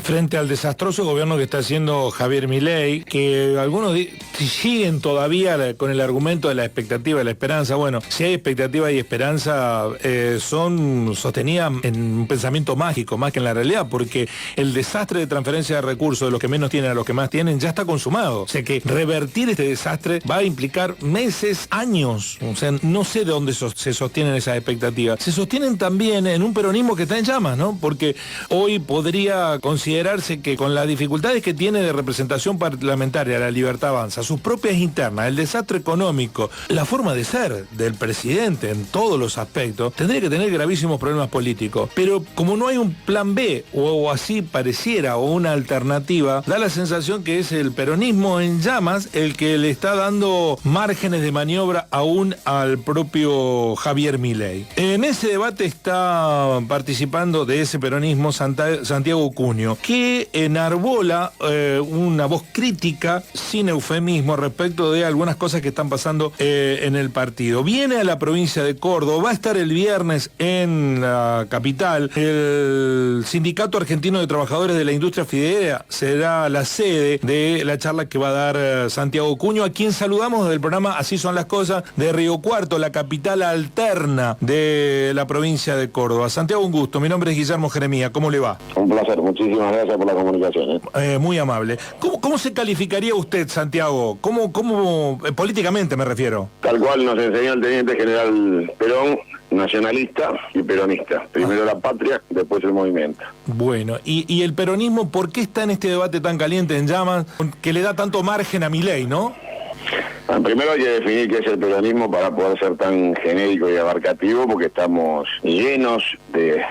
frente al desastroso gobierno que está haciendo Javier Milei, que algunos siguen todavía con el argumento de la expectativa y la esperanza. Bueno, si hay expectativa y esperanza, son sostenidas en un pensamiento mágico, más que en la realidad, porque el desastre de transferencia de recursos de los que menos tienen a los que más tienen ya está consumado. O sea que revertir este desastre va a implicar meses, años. O sea, no sé de dónde se sostienen esas expectativas. Se sostienen también en un peronismo que está en llamas, ¿no? Porque hoy podría considerarse que con las dificultades que tiene de representación parlamentaria la Libertad Avanza, sus propias internas, el desastre económico, la forma de ser del presidente en todos los aspectos, tendría que tener gravísimos problemas políticos. Pero como no hay un plan B, o así pareciera, o una alternativa, da la sensación que es el peronismo en llamas el que le está dando márgenes de maniobra aún al propio Javier Milei. En ese debate está participando de ese peronismo Santiago Cuño, que enarbola una voz crítica, sin eufemismo, respecto de algunas cosas que están pasando en el partido. Viene a la provincia de Córdoba, va a estar el viernes en la capital. El Sindicato Argentino de Trabajadores de la Industria Fiderea será la sede de la charla que va a dar Santiago Cuño, a quien saludamos del programa Así Son las Cosas de Río Cuarto, la capital alterna de la provincia de Córdoba. Santiago, un gusto. Mi nombre es Guillermo Jeremía. ¿Cómo le va? Un placer. Muchísimas gracias por la comunicación. Muy amable. ¿Cómo se calificaría usted, Santiago? ¿Cómo políticamente me refiero? Tal cual nos enseñó el teniente general Perón, nacionalista y peronista. Primero la patria, después el movimiento. Bueno, y el peronismo, ¿por qué está en este debate tan caliente, en llamas, que le da tanto margen a Milei, no? Primero hay que definir qué es el peronismo para poder ser tan genérico y abarcativo, porque estamos llenos de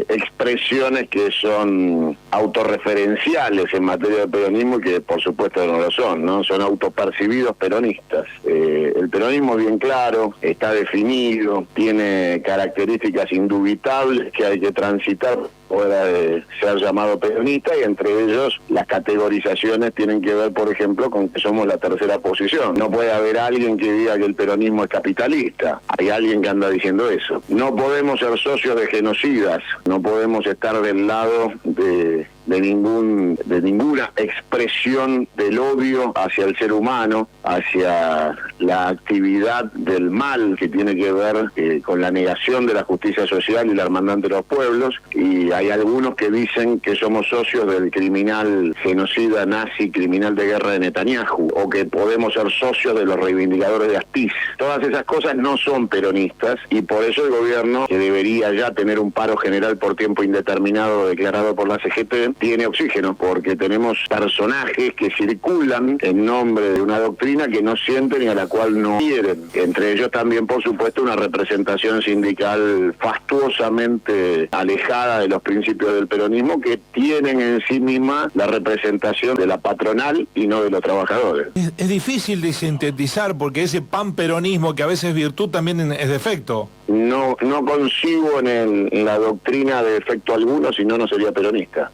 expresiones que son autorreferenciales en materia de peronismo, que por supuesto no lo son, ¿no? Son autopercibidos peronistas. El peronismo es bien claro, está definido, tiene características indubitables que hay que transitar fuera de ser llamado peronista, y entre ellos las categorizaciones tienen que ver, por ejemplo, con que somos la tercera posición. No puede haber alguien que diga que el peronismo es capitalista. Hay alguien que anda diciendo eso. No podemos ser socios de genocidas, no podemos estar del lado de ninguna expresión del odio hacia el ser humano, hacia la actividad del mal que tiene que ver con la negación de la justicia social y la hermandad de los pueblos. Y hay algunos que dicen que somos socios del criminal genocida nazi, criminal de guerra de Netanyahu, o que podemos ser socios de los reivindicadores de Astiz. Todas esas cosas no son peronistas, y por eso el gobierno, que debería ya tener un paro general por tiempo indeterminado declarado por la CGT, tiene oxígeno, porque tenemos personajes que circulan en nombre de una doctrina que no sienten y a la cual no quieren. Entre ellos también, por supuesto, una representación sindical fastuosamente alejada de los principios del peronismo, que tienen en sí misma la representación de la patronal y no de los trabajadores. Es difícil de sintetizar, porque ese panperonismo, que a veces es virtud, también es defecto. No concibo en la doctrina de efecto alguno, si no sería peronista.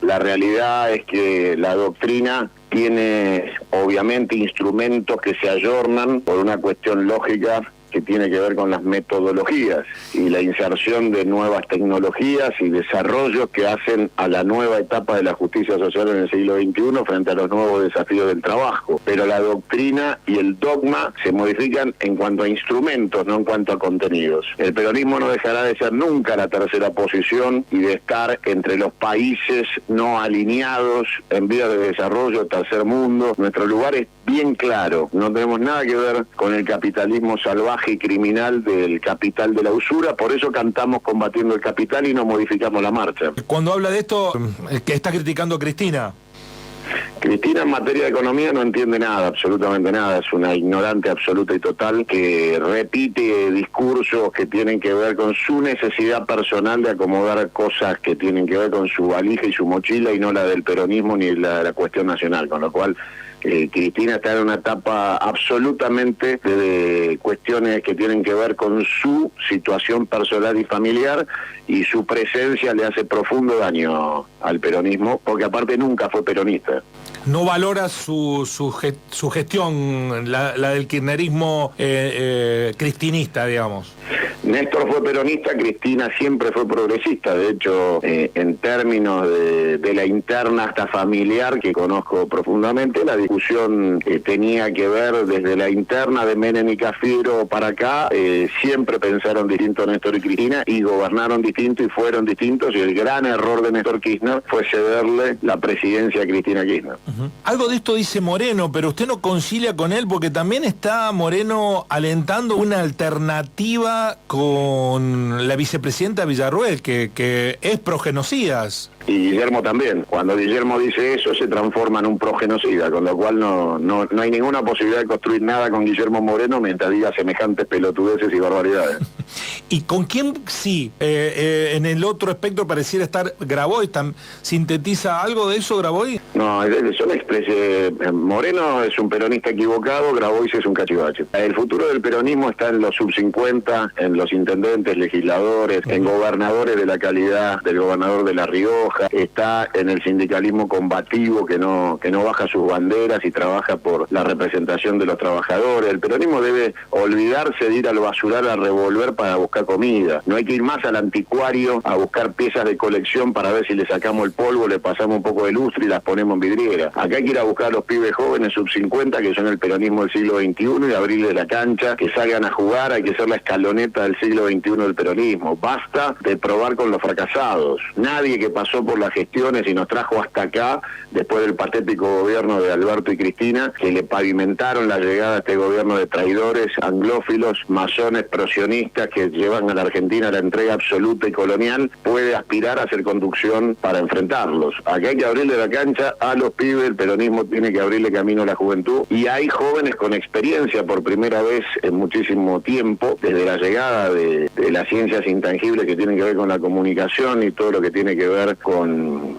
La realidad es que la doctrina tiene obviamente instrumentos que se ayornan por una cuestión lógica que tiene que ver con las metodologías y la inserción de nuevas tecnologías y desarrollos que hacen a la nueva etapa de la justicia social en el siglo XXI frente a los nuevos desafíos del trabajo. Pero la doctrina y el dogma se modifican en cuanto a instrumentos, no en cuanto a contenidos. El peronismo no dejará de ser nunca la tercera posición y de estar entre los países no alineados en vías de desarrollo, tercer mundo. Nuestro lugar es bien claro, no tenemos nada que ver con el capitalismo salvaje y criminal del capital de la usura, por eso cantamos combatiendo el capital y no modificamos la marcha. Cuando habla de esto, ¿qué está criticando Cristina? Cristina en materia de economía no entiende nada, absolutamente nada, es una ignorante absoluta y total que repite discursos que tienen que ver con su necesidad personal de acomodar cosas que tienen que ver con su valija y su mochila y no la del peronismo ni la cuestión nacional, con lo cual Cristina está en una etapa absolutamente de cuestiones que tienen que ver con su situación personal y familiar, y su presencia le hace profundo daño al peronismo, porque aparte nunca fue peronista. No valora su gestión, la del kirchnerismo cristinista, digamos. Néstor fue peronista, Cristina siempre fue progresista. De hecho, en términos de la interna hasta familiar, que conozco profundamente, la discusión tenía que ver desde la interna de Menem y Cafiero para acá. Siempre pensaron distinto Néstor y Cristina y gobernaron distinto y fueron distintos, y el gran error de Néstor Kirchner fue cederle la presidencia a Cristina Kirchner. Algo de esto dice Moreno, pero usted no concilia con él, porque también está Moreno alentando una alternativa con la vicepresidenta Villarruel, que es progenocidas. Y Guillermo también. Cuando Guillermo dice eso, se transforma en un progenocida, con lo cual no hay ninguna posibilidad de construir nada con Guillermo Moreno mientras diga semejantes pelotudeces y barbaridades. ¿Y con quién sí? En el otro espectro pareciera estar Grabois. ¿Sintetiza algo de eso, Grabois? No, son expresiones. Moreno es un peronista equivocado, Grabois es un cachivache. El futuro del peronismo está en los sub-50, en los intendentes, legisladores, en gobernadores de la calidad del gobernador de La Rioja, está en el sindicalismo combativo que no baja sus banderas y trabaja por la representación de los trabajadores. El peronismo debe olvidarse de ir al basural a revolver para buscar comida. No hay que ir más al anticuario a buscar piezas de colección para ver si le sacamos el polvo, le pasamos un poco de lustre y las ponemos en vidriera. Acá hay que ir a buscar a los pibes jóvenes sub-50 que son el peronismo del siglo XXI y abrirle la cancha, que salgan a jugar. Hay que ser la escaloneta del siglo XXI del peronismo. Basta de probar con los fracasados. Nadie que pasó por las gestiones y nos trajo hasta acá, después del patético gobierno de Alberto y Cristina, que le pavimentaron la llegada a este gobierno de traidores, anglófilos, masones, prosionistas, que llevan a la Argentina a la entrega absoluta y colonial, puede aspirar a hacer conducción para enfrentarlos. Acá hay que abrirle la cancha a los pibes, el peronismo tiene que abrirle camino a la juventud, y hay jóvenes con experiencia por primera vez en muchísimo tiempo, desde la llegada de las ciencias intangibles que tienen que ver con la comunicación y todo lo que tiene que ver con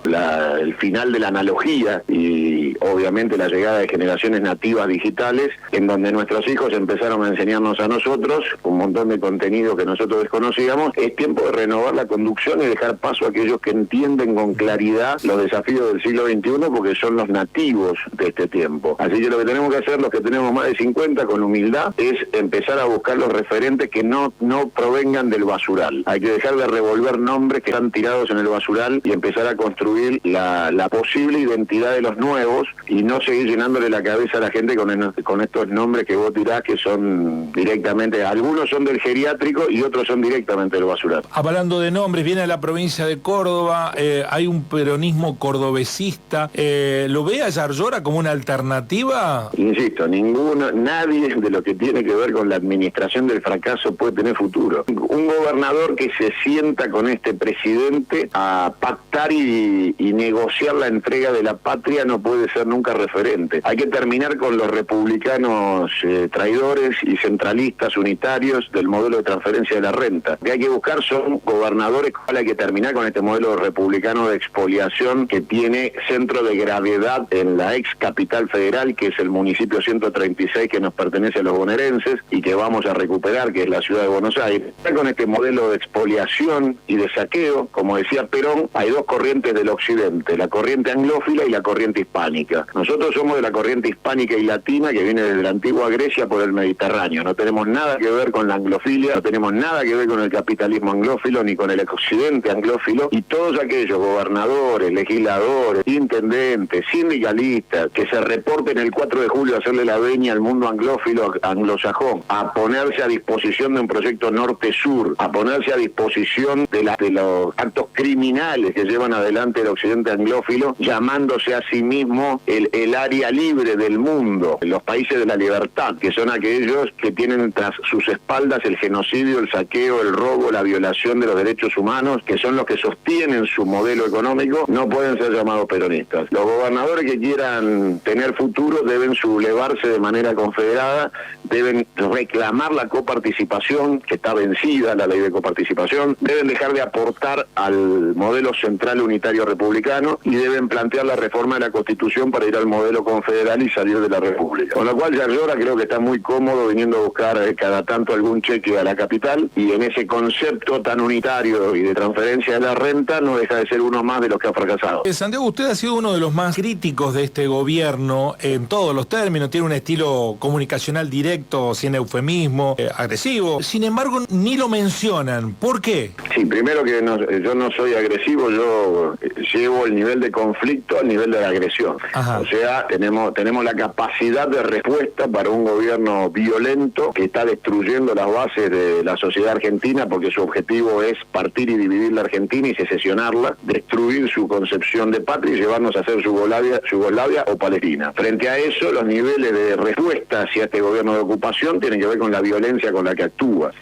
el final de la analogía y obviamente la llegada de generaciones nativas digitales, en donde nuestros hijos empezaron a enseñarnos a nosotros un montón de contenido que nosotros desconocíamos. Es tiempo de renovar la conducción y dejar paso a aquellos que entienden con claridad los desafíos del siglo XXI, porque son los nativos de este tiempo. Así que lo que tenemos que hacer, los que tenemos más de 50, con humildad, es empezar a buscar los referentes que no provengan del basural. Hay que dejar de revolver nombres que están tirados en el basural y empezar a construir la posible identidad de los nuevos, y no seguir llenándole la cabeza a la gente con estos nombres que vos tirás, que son directamente, algunos son del geriátrico y otros son directamente del basural. Hablando de nombres, viene a la provincia de Córdoba, hay un peronismo cordobesista. ¿Lo ve a Yarlora como una alternativa? Insisto, nadie de lo que tiene que ver con la administración del fracaso puede tener futuro. Un gobernador que se sienta con este presidente a pactar y negociar la entrega de la patria no puede ser nunca referente. Hay que terminar con los republicanos traidores y centralistas unitarios del modelo de transferencia de la renta. Lo que hay que buscar son gobernadores, hay que terminar con este modelo republicano de expoliación que tiene centro de gravedad en la ex capital federal, que es el municipio 136 que nos pertenece a los bonaerenses y que vamos a recuperar, que es la ciudad de Buenos Aires. Con este modelo de expoliación y de saqueo, como decía Perón, hay dos corrientes del occidente, la corriente anglófila y la corriente hispánica. Nosotros somos de la corriente hispánica y latina, que viene desde la antigua Grecia por el Mediterráneo. No tenemos nada que ver con la anglofilia, no tenemos nada que ver con el capitalismo anglófilo ni con el occidente anglófilo, y todos aquellos gobernadores, legisladores, intendentes, sindicalistas que se reporten el 4 de julio a hacerle la veña al mundo anglófilo, anglosajón, a ponerse a disposición de un proyecto norte-sur, a ponerse a disposición de los actos criminales que llevan adelante el occidente anglófilo, llamándose a sí mismo el área libre del mundo, los países de la libertad, que son aquellos que tienen tras sus espaldas el genocidio, el saqueo, el robo, la violación de los derechos humanos, que son los que sostienen su modelo económico, no pueden ser llamados peronistas. Los gobernadores que quieran tener futuro deben sublevarse de manera confederada, deben reclamar la coparticipación, que está vencida la ley de coparticipación, deben dejar de aportar al modelo central unitario republicano y deben plantear la reforma de la Constitución transición para ir al modelo confederal y salir de la República. Con lo cual Yarlora creo que está muy cómodo viniendo a buscar cada tanto algún cheque a la capital, y en ese concepto tan unitario y de transferencia de la renta no deja de ser uno más de los que ha fracasado. Santiago, usted ha sido uno de los más críticos de este gobierno en todos los términos, tiene un estilo comunicacional directo, sin eufemismo, agresivo. Sin embargo, ni lo mencionan. ¿Por qué? Sí, primero que yo no soy agresivo, yo llevo el nivel de conflicto al nivel de la agresión. Ajá. O sea, tenemos la capacidad de respuesta para un gobierno violento que está destruyendo las bases de la sociedad argentina, porque su objetivo es partir y dividir la Argentina y secesionarla, destruir su concepción de patria y llevarnos a hacer Yugoslavia o Palestina. Frente a eso, los niveles de respuesta hacia este gobierno de ocupación tienen que ver con la violencia con la que actúa.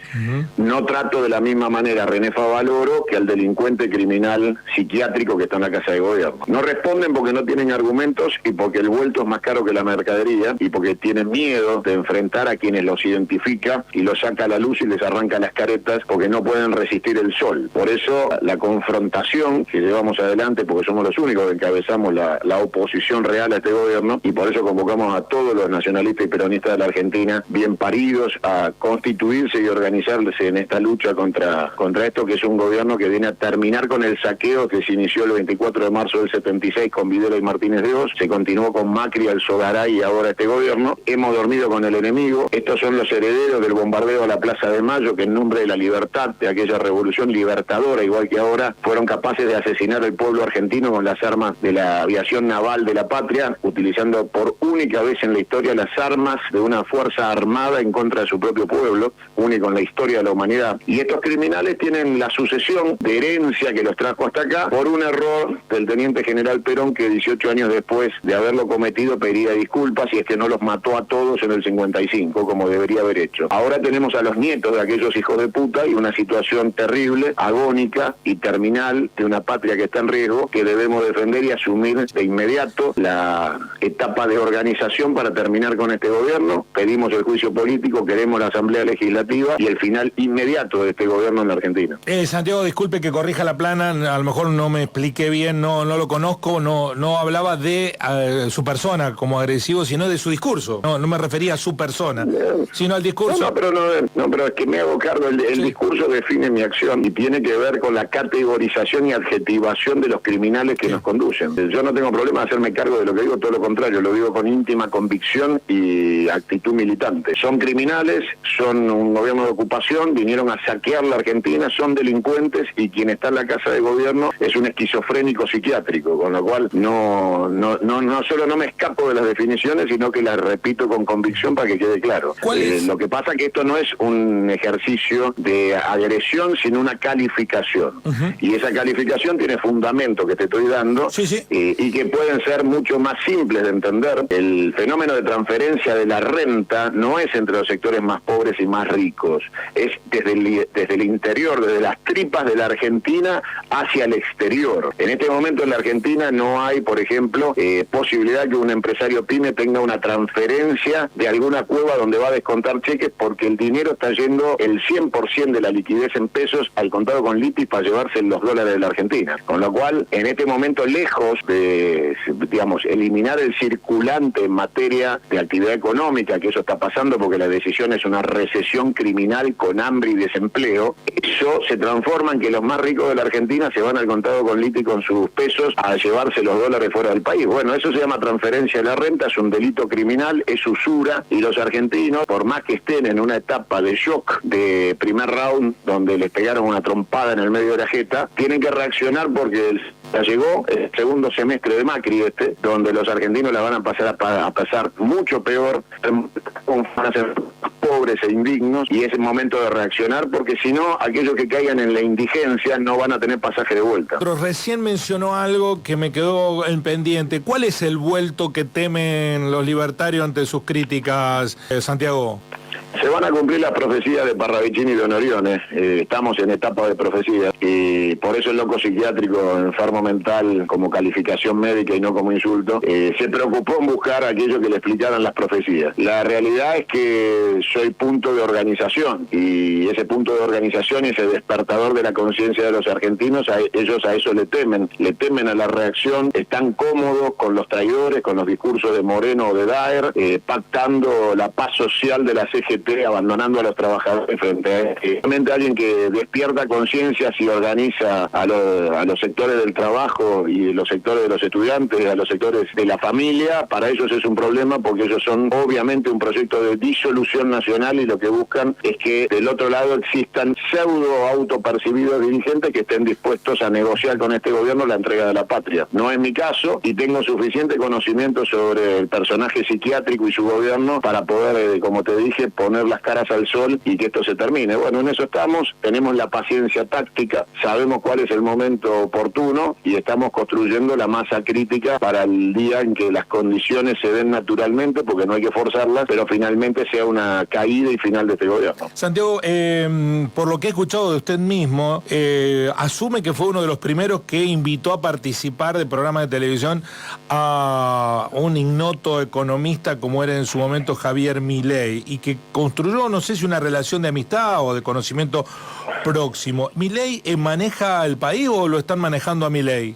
No trato de la misma manera a René Favaloro que al delincuente criminal psiquiátrico que está en la Casa de Gobierno. No responden porque no tienen argumentos y porque el vuelto es más caro que la mercadería y porque tienen miedo de enfrentar a quienes los identifica y los saca a la luz y les arranca las caretas porque no pueden resistir el sol. Por eso la confrontación que llevamos adelante, porque somos los únicos que encabezamos la oposición real a este gobierno, y por eso convocamos a todos los nacionalistas y peronistas de la Argentina bien paridos a constituirse y organizarse en esta lucha contra esto, que es un gobierno que viene a terminar con el saqueo que se inició el 24 de marzo del 76 con Videla y Martínez de Oz, se continuó con Macri, Alzogaray y ahora este gobierno. Hemos dormido con el enemigo. Estos son los herederos del bombardeo a la Plaza de Mayo, que en nombre de la libertad, de aquella revolución libertadora, igual que ahora, fueron capaces de asesinar al pueblo argentino con las armas de la aviación naval de la patria, utilizando por única vez en la historia las armas de una fuerza armada en contra de su propio pueblo, único en la historia de la humanidad. Y estos criminales tienen la sucesión de herencia que los trajo hasta acá por un error del teniente general Perón, que 18 años después de haberlo cometido pediría disculpas, y es que no los mató a todos en el 55 como debería haber hecho. Ahora tenemos a los nietos de aquellos hijos de puta y una situación terrible, agónica y terminal de una patria que está en riesgo, que debemos defender y asumir de inmediato la etapa de organización para terminar con este gobierno. Pedimos el juicio político, queremos la Asamblea Legislativa y el final inmediato de este gobierno en la Argentina. Santiago, disculpe que corrija la plana, a lo mejor no me expliqué bien, no lo conozco, no hablaba de su persona como agresivo, sino de su discurso. No me refería a su persona, sino al discurso. Pero es que me hago cargo, el discurso define mi acción y tiene que ver con la categorización y adjetivación de los criminales que nos conducen. Yo no tengo problema de hacerme cargo de lo que digo, todo lo contrario, lo digo con íntima convicción y actitud militante. Son criminales, son un gobierno de ocupación, vinieron a saquear la Argentina, son delincuentes, y quien está en la Casa de Gobierno es un esquizofrénico psiquiátrico, con lo cual no solo no me escapo de las definiciones, sino que las repito con convicción para que quede claro. Lo que pasa es que esto no es un ejercicio de agresión, sino una calificación. Y esa calificación tiene fundamento que te estoy dando, y que pueden ser mucho más simples de entender. El fenómeno de transferencia de la renta no es entre los sectores más pobres y más ricos, es desde el interior, desde las tripas de la Argentina hacia el exterior. En este momento en la Argentina no hay, por ejemplo, posibilidad que un empresario pyme tenga una transferencia de alguna cueva donde va a descontar cheques, porque el dinero está yendo el 100% de la liquidez en pesos al contado con litis para llevarse los dólares de la Argentina. Con lo cual, en este momento, lejos de, eliminar el circulante en materia de actividad económica, que eso está pasando porque la decisión es una recesión criminal con hambre y desempleo, eso se transforma en que los más ricos de la Argentina se van al contado con litis con sus pesos a llevarse los dólares fuera del país. Bueno, eso se llama transferencia de la renta, es un delito criminal, es usura, y los argentinos, por más que estén en una etapa de shock de primer round, donde les pegaron una trompada en el medio de la jeta, tienen que reaccionar porque ya llegó el segundo semestre de Macri, donde los argentinos la van a pasar mucho peor, van a ser pobres e indignos, y es el momento de reaccionar, porque si no, aquellos que caigan en la indigencia no van a tener pasaje de vuelta. Pero recién mencionó algo que me quedó en pendiente. ¿Cuál es el vuelto que temen los libertarios ante sus críticas, Santiago? Se van a cumplir las profecías de Parravicini y de Honorione. Estamos en etapa de profecías y y por eso el loco psiquiátrico, enfermo mental como calificación médica y no como insulto, se preocupó en buscar aquello que le explicaran las profecías. La realidad es que soy punto de organización, y ese punto de organización y ese despertador de la conciencia de los argentinos, ellos a eso le temen a la reacción, están cómodos con los traidores, con los discursos de Moreno o de Daer, pactando la paz social de la CGT, abandonando a los trabajadores frente a realmente alguien que despierta conciencias y organiza a los sectores del trabajo y los sectores de los estudiantes, a los sectores de la familia. Para ellos es un problema porque ellos son obviamente un proyecto de disolución nacional, y lo que buscan es que del otro lado existan pseudo autopercibidos dirigentes que estén dispuestos a negociar con este gobierno la entrega de la patria. No es mi caso, y tengo suficiente conocimiento sobre el personaje psiquiátrico y su gobierno para poder, como te dije, poner las caras al sol y que esto se termine. Bueno, en eso estamos, tenemos la paciencia táctica, sabemos cuál es el momento oportuno y estamos construyendo la masa crítica para el día en que las condiciones se den naturalmente, porque no hay que forzarlas, pero finalmente sea una caída y final de este gobierno. Santiago, por lo que he escuchado de usted mismo, asume que fue uno de los primeros que invitó a participar de programas de televisión a un ignoto economista como era en su momento Javier Milei, y que construyó, no sé si una relación de amistad o de conocimiento próximo. ¿Milei maneja el país o lo están manejando a Milei?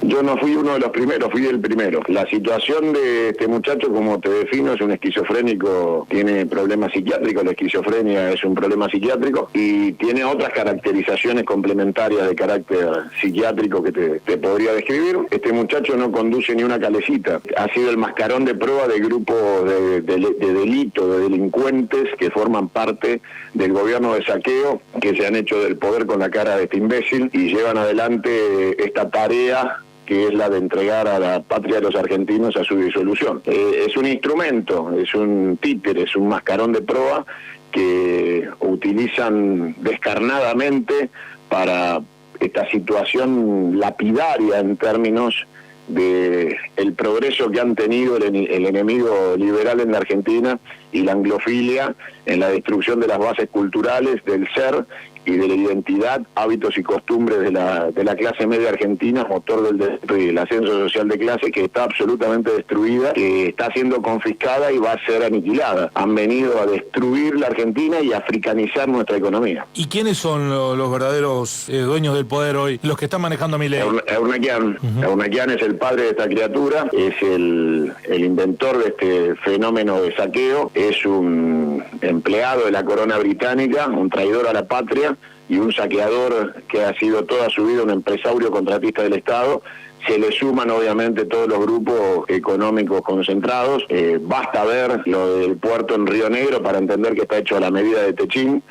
Yo no fui uno de los primeros, fui el primero. La situación de este muchacho, como te defino, es un esquizofrénico, tiene problemas psiquiátricos, la esquizofrenia es un problema psiquiátrico y tiene otras caracterizaciones complementarias de carácter psiquiátrico que te podría describir. Este muchacho no conduce ni una calecita, ha sido el mascarón de prueba de grupos de delito, de delincuentes que forman parte del gobierno de saqueo, que se han hecho del poder con la cara de este imbécil y llevan adelante esta tarea que es la de entregar a la patria de los argentinos a su disolución. Es un instrumento, es un títere, es un mascarón de proa que utilizan descarnadamente para esta situación lapidaria en términos de el progreso que han tenido el enemigo liberal en la Argentina y la anglofilia en la destrucción de las bases culturales del ser y de la identidad, hábitos y costumbres de la clase media argentina, motor del ascenso social de clase, que está absolutamente destruida, que está siendo confiscada y va a ser aniquilada. Han venido a destruir la Argentina y a africanizar nuestra economía. ¿Y quiénes son los verdaderos dueños del poder hoy, los que están manejando a Milei? Eurnequian. Eurnequian es el padre de esta criatura, es el inventor de este fenómeno de saqueo, es un empleado de la corona británica, un traidor a la patria y un saqueador que ha sido toda su vida un empresario contratista del Estado. Se le suman obviamente todos los grupos económicos concentrados. Basta ver lo del puerto en Río Negro para entender que está hecho a la medida de Techín.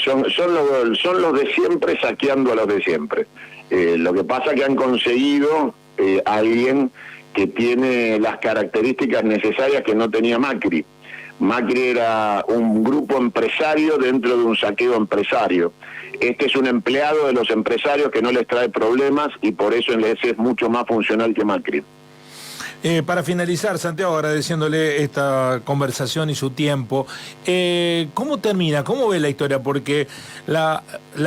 Son los de siempre saqueando a los de siempre. Lo que pasa es que han conseguido alguien que tiene las características necesarias que no tenía Macri. Macri era un grupo empresario dentro de un saqueo empresario. Este es un empleado de los empresarios que no les trae problemas y por eso les es mucho más funcional que Macri. Para finalizar, Santiago, agradeciéndole esta conversación y su tiempo, ¿cómo termina? ¿Cómo ve la historia? Porque la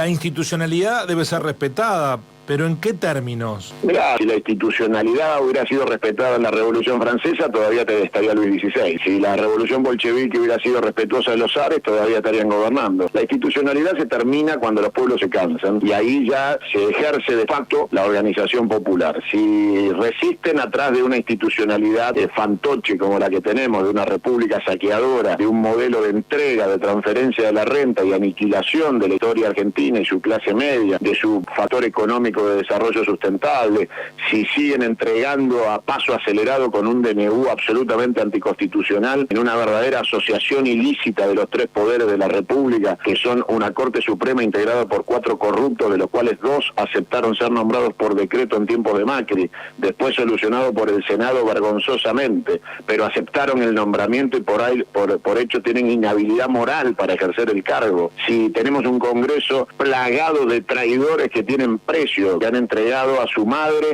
institucionalidad debe ser respetada, ¿pero en qué términos? Mirá, si la institucionalidad hubiera sido respetada en la Revolución Francesa, todavía estaría Luis XVI. Si la Revolución Bolchevique hubiera sido respetuosa de los zares, todavía estarían gobernando. La institucionalidad se termina cuando los pueblos se cansan y ahí ya se ejerce de facto la organización popular. Si resisten atrás de una institucionalidad fantoche como la que tenemos, de una república saqueadora, de un modelo de entrega, de transferencia de la renta y aniquilación de la historia argentina y su clase media, de su factor económico de desarrollo sustentable, si siguen entregando a paso acelerado con un DNU absolutamente anticonstitucional, en una verdadera asociación ilícita de los tres poderes de la República, que son una Corte Suprema integrada por 4 corruptos, de los cuales 2 aceptaron ser nombrados por decreto en tiempos de Macri, después solucionado por el Senado vergonzosamente, pero aceptaron el nombramiento y por hecho tienen inhabilidad moral para ejercer el cargo. Si tenemos un Congreso plagado de traidores que tienen precio servicio, que han entregado a su madre,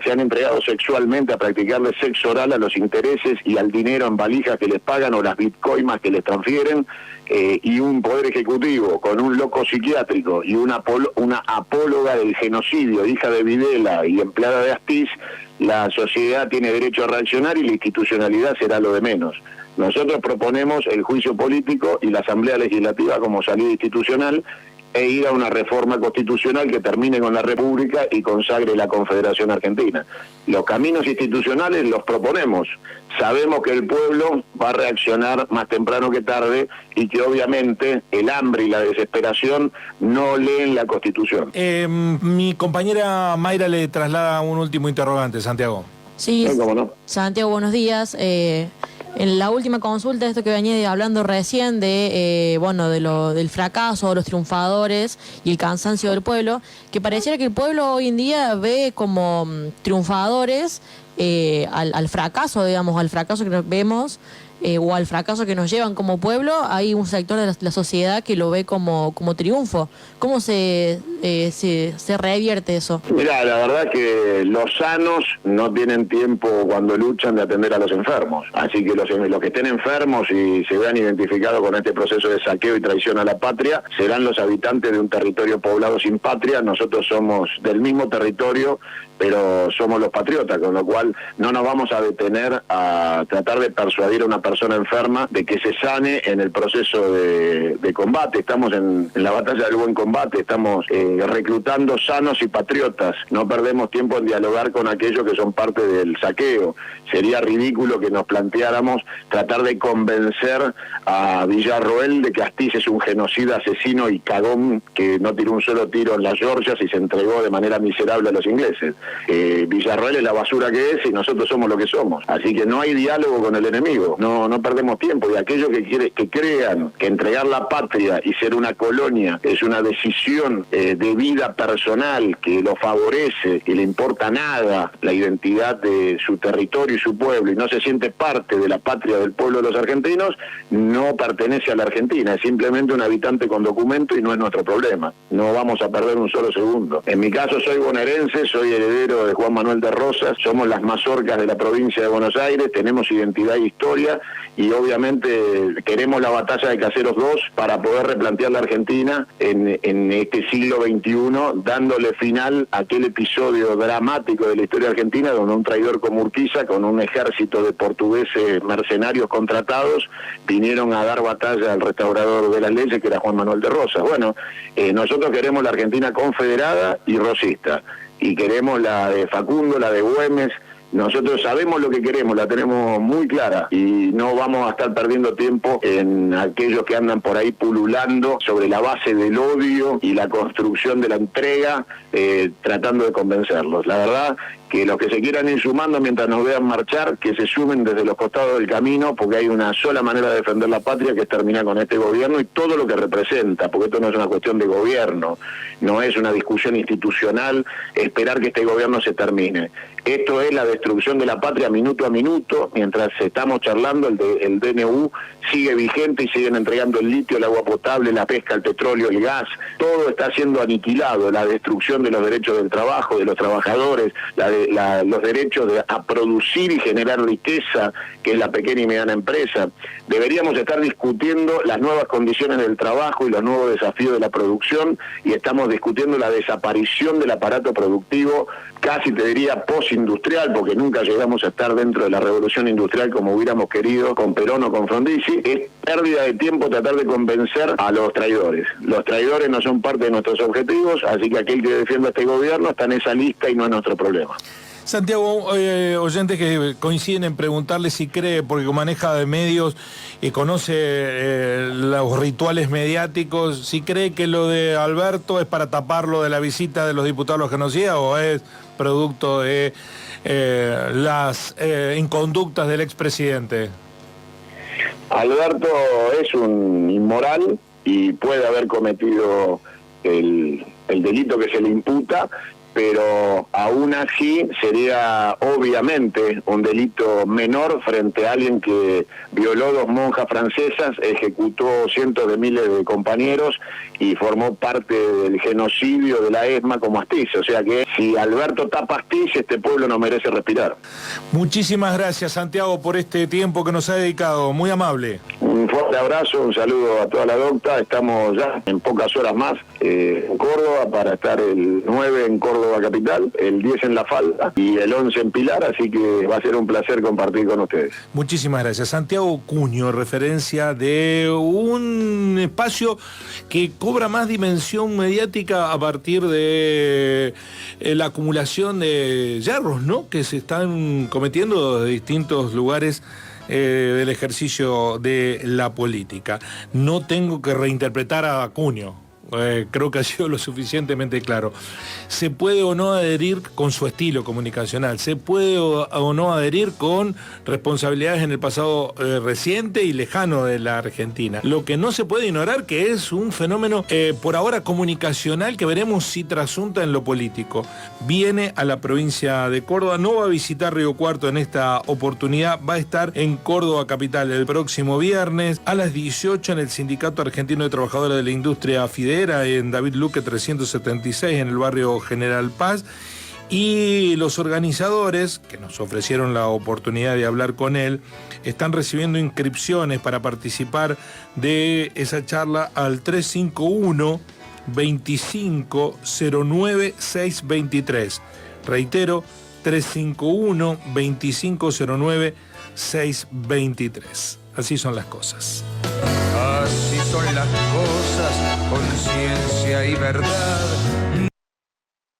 se han entregado sexualmente a practicarle sexo oral a los intereses y al dinero en valijas que les pagan o las bitcoins que les transfieren, y un poder ejecutivo con un loco psiquiátrico y una apóloga del genocidio, hija de Videla y empleada de Astiz, la sociedad tiene derecho a reaccionar y la institucionalidad será lo de menos. Nosotros proponemos el juicio político y la Asamblea Legislativa como salida institucional e ir a una reforma constitucional que termine con la República y consagre la Confederación Argentina. Los caminos institucionales los proponemos. Sabemos que el pueblo va a reaccionar más temprano que tarde y que obviamente el hambre y la desesperación no leen la Constitución. Mi compañera Mayra le traslada un último interrogante, Santiago. Sí, ¿Cómo no? Santiago, buenos días. En la última consulta, esto que venía hablando recién del fracaso de los triunfadores y el cansancio del pueblo, que pareciera que el pueblo hoy en día ve como triunfadores al fracaso, digamos, al fracaso que vemos o al fracaso que nos llevan como pueblo. Hay un sector de la sociedad que lo ve como triunfo. ¿Cómo se revierte eso? Mirá, la verdad que los sanos no tienen tiempo cuando luchan de atender a los enfermos. Así que los que estén enfermos y se vean identificados con este proceso de saqueo y traición a la patria, serán los habitantes de un territorio poblado sin patria. Nosotros somos del mismo territorio, pero somos los patriotas, con lo cual no nos vamos a detener a tratar de persuadir a una persona enferma de que se sane en el proceso de combate. Estamos en la batalla del buen combate, estamos reclutando sanos y patriotas. No perdemos tiempo en dialogar con aquellos que son parte del saqueo. Sería ridículo que nos planteáramos tratar de convencer a Villarroel de que Astiz es un genocida, asesino y cagón que no tiró un solo tiro en las Georgias y se entregó de manera miserable a los ingleses. Villarroel es la basura que es y nosotros somos lo que somos. Así que no hay diálogo con el enemigo, no perdemos tiempo. Y aquellos que crean que entregar la patria y ser una colonia es una decisión de vida personal que lo favorece, que le importa nada la identidad de su territorio y su pueblo, y no se siente parte de la patria del pueblo de los argentinos, no pertenece a la Argentina, es simplemente un habitante con documento y no es nuestro problema. No vamos a perder un solo segundo. En mi caso soy bonaerense, soy heredero de Juan Manuel de Rosas, somos las mazorcas de la provincia de Buenos Aires, tenemos identidad e historia y obviamente queremos la batalla de Caseros II para poder replantear la Argentina en este siglo XXI, dándole final a aquel episodio dramático de la historia argentina donde un traidor como Urquiza, con un ejército de portugueses mercenarios contratados, vinieron a dar batalla al restaurador de las leyes, que era Juan Manuel de Rosas. Bueno, nosotros queremos la Argentina confederada y rosista, y queremos la de Facundo, la de Güemes. Nosotros sabemos lo que queremos, la tenemos muy clara y no vamos a estar perdiendo tiempo en aquellos que andan por ahí pululando sobre la base del odio y la construcción de la entrega, tratando de convencerlos. La verdad que los que se quieran ir sumando mientras nos vean marchar, que se sumen desde los costados del camino, porque hay una sola manera de defender la patria, que es terminar con este gobierno y todo lo que representa, porque esto no es una cuestión de gobierno, no es una discusión institucional, esperar que este gobierno se termine. Esto es la destrucción de la patria minuto a minuto. Mientras estamos charlando, el DNU sigue vigente y siguen entregando el litio, el agua potable, la pesca, el petróleo, el gas. Todo está siendo aniquilado. La destrucción de los derechos del trabajo, de los trabajadores, los derechos a producir y generar riqueza, que es la pequeña y mediana empresa. Deberíamos estar discutiendo las nuevas condiciones del trabajo y los nuevos desafíos de la producción, y estamos discutiendo la desaparición del aparato productivo, casi te diría postindustrial, porque nunca llegamos a estar dentro de la revolución industrial como hubiéramos querido con Perón o con Frondizi. Es pérdida de tiempo tratar de convencer a los traidores. Los traidores no son parte de nuestros objetivos, así que aquel que defienda este gobierno está en esa lista y no es nuestro problema. Santiago, oyentes que coinciden en preguntarle si cree, porque maneja de medios y conoce los rituales mediáticos, si cree que lo de Alberto es para taparlo de la visita de los diputados a los genocidas o es producto de las inconductas del expresidente. Alberto es un inmoral y puede haber cometido el delito que se le imputa, pero aún así sería obviamente un delito menor frente a alguien que violó 2 monjas francesas, ejecutó cientos de miles de compañeros y formó parte del genocidio de la ESMA como Astiz. O sea que si Alberto tapa Astiz, este pueblo no merece respirar. Muchísimas gracias, Santiago, por este tiempo que nos ha dedicado. Muy amable. Un fuerte abrazo, un saludo a toda la docta. Estamos ya en pocas horas más en Córdoba para estar el 9 en Córdoba Capital, el 10 en La Falda y el 11 en Pilar, así que va a ser un placer compartir con ustedes. Muchísimas gracias. Santiago Cuño, referencia de un espacio que cobra más dimensión mediática a partir de la acumulación de yerros, ¿no?, que se están cometiendo de distintos lugares del ejercicio de la política. No tengo que reinterpretar a Cuño. Creo que ha sido lo suficientemente claro. Se puede o no adherir con su estilo comunicacional, se puede o no adherir con responsabilidades en el pasado reciente y lejano de la Argentina. Lo que no se puede ignorar que es un fenómeno por ahora comunicacional que veremos si trasunta en lo político. Viene a la provincia de Córdoba, no va a visitar Río Cuarto en esta oportunidad, va a estar en Córdoba Capital el próximo viernes a las 18 en el Sindicato Argentino de Trabajadores de la Industria Fidera, en David Luque 376 en el barrio General Paz, y los organizadores que nos ofrecieron la oportunidad de hablar con él están recibiendo inscripciones para participar de esa charla al 351 25 09 623. Reitero, 351 25 09 623. Así son las cosas. Así son las cosas, conciencia y verdad.